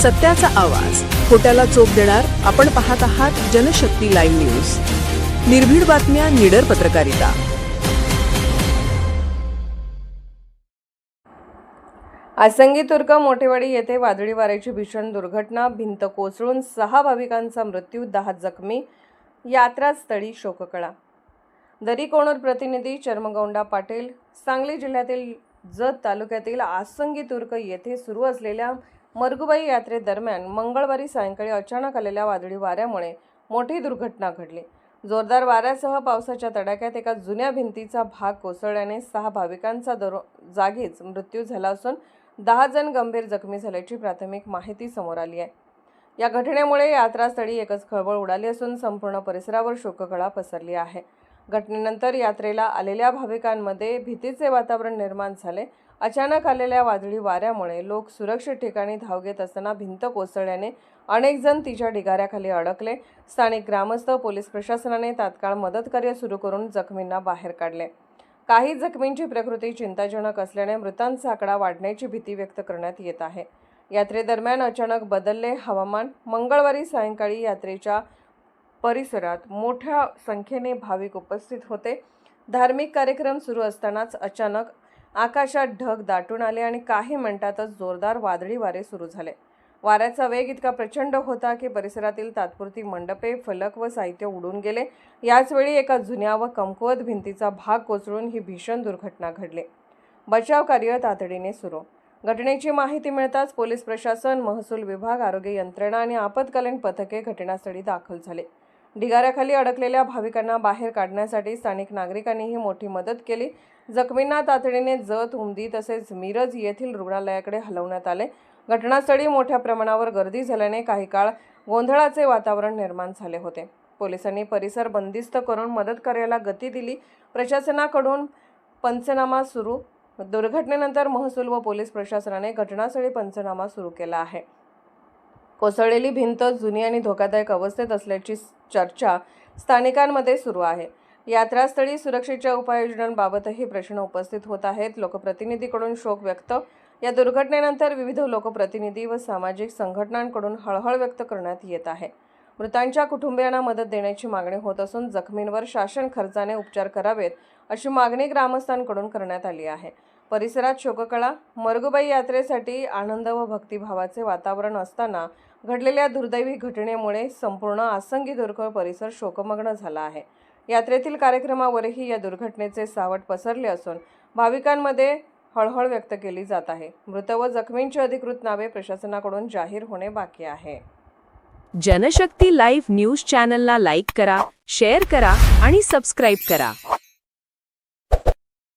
सत्याचा आवाज, खोट्याला चोप देणार. आपण पाहत आहात जनशक्ती लाईव्ह न्यूज. निर्भीड बातम्या, निडर पत्रकारिता. आसंगी तुर्क मोठेवाडी येथे वादळी वाऱ्याची भीषण दुर्घटना, भिंत कोसळून 6 भाविकांचा मृत्यू, 10 जखमी. यात्रास्थळी शोककळा. दरीकोणूर प्रतिनिधी चर्मगौंडा पाटील. सांगली जिल्ह्यातील जत तालुक्यातील आसंगी तुर्क येथे सुरू असलेल्या मरगुबाई यात्रेदरम्यान मंगळवारी सायंकाळी अचानक आलेल्या वादळी वाऱ्यामुळे मोठी दुर्घटना घडली. जोरदार वाऱ्यासह पावसाच्या तडाख्यात एका जुन्या भिंतीचा भाग कोसळल्याने 6 भाविकांचा जागीच मृत्यू झाला असून 10 जण गंभीर जखमी झाल्याची प्राथमिक माहिती समोर आली आहे. या घटनेमुळे यात्रास्थळी एकच खळबळ उडाली असून संपूर्ण परिसरावर शोककळा पसरली आहे. घटनेनंतर यात्रेला आलेल्या भाविकांमध्ये भीतीचे वातावरण निर्माण झाले. अचानक आलेल्या वादळी वाऱ्यामुळे लोक सुरक्षित ठिकाणी धाव घेत असताना भिंत कोसळल्याने अनेक जण तिच्या ढिगाऱ्याखाली अडकले. स्थानिक ग्रामस्थ, पोलीस प्रशासनाने तात्काळ मदतकार्य सुरू करून जखमींना बाहेर काढले. काही जखमींची प्रकृती चिंताजनक असल्याने मृतांचा आकडा वाढण्याची भीती व्यक्त करण्यात येत आहे. यात्रेदरम्यान अचानक बदलले हवामान. मंगळवारी सायंकाळी यात्रेच्या परिसरात मोठ्या संख्येने भाविक उपस्थित होते. धार्मिक कार्यक्रम सुरू असतानाच अचानक आकाशात ढग दाटून आले आणि काही मिनिटातच जोरदार वादळी वारे सुरू झाले. वाऱ्याचा वेग इतका प्रचंड होता की परिसरातील तात्पुरती मंडपे, फलक व साहित्य उडून गेले. याचवेळी एका जुन्या व कमकुवत भिंतीचा भाग कोसळून ही भीषण दुर्घटना घडली. बचाव कार्य तातडीने सुरू. घटनेची माहिती मिळताच पोलीस प्रशासन, महसूल विभाग, आरोग्य यंत्रणा आणि आपत्कालीन पथके घटनास्थळी दाखल झाले. ढिगाऱ्याखाली अडकलेल्या भाविकांना बाहेर काढण्यासाठी स्थानिक नागरिकांनीही मोठी मदत केली. जखमींना तातडीने जत, उमदी तसेच मिरज येथील रुग्णालयाकडे हलवण्यात आले. घटनास्थळी मोठ्या प्रमाणावर गर्दी झाल्याने काही काळ गोंधळाचे वातावरण निर्माण झाले होते. पोलिसांनी परिसर बंदिस्त करून मदत कार्याला गती दिली. प्रशासनाकडून पंचनामा सुरू. दुर्घटनेनंतर महसूल व पोलीस प्रशासनाने घटनास्थळी पंचनामा सुरू केला आहे. कोसळलेली भिंत जुनी आणि धोकादायक अवस्थेत असल्याची चर्चा स्थानिकांमध्ये सुरू आहे. यात्रास्थळी सुरक्षेच्या उपाययोजनांबाबतही प्रश्न उपस्थित होत आहेत. लोकप्रतिनिधींकडून शोक व्यक्त. या दुर्घटनेनंतर विविध लोकप्रतिनिधी व सामाजिक संघटनांकडून हळहळ व्यक्त करण्यात येत आहे. मृतांच्या कुटुंबियांना मदत देण्याची मागणी होत असून जखमींवर शासन खर्चाने उपचार करावेत अशी मागणी ग्रामस्थांकडून करण्यात आली आहे. परिसरात शोककळा. मरगुबाई यात्रेसाठी आनंद व भक्तिभावाचे वातावरण असताना घडलेल्या दुर्दैवी घटनेमुळे संपूर्ण आसंगी तुर्क परिसर शोकमग्न झाला आहे. यात्रेतील कार्यक्रमावरही या दुर्घटनेचे सावट पसरले असून भाविकांमध्ये हळहळ व्यक्त केली जात आहे. मृत व जखमींची अधिकृत नावे प्रशासनाकडून जाहीर होणे बाकी आहे. जनशक्ती लाईव्ह न्यूज चॅनलला लाईक करा, शेअर करा आणि सबस्क्राईब करा.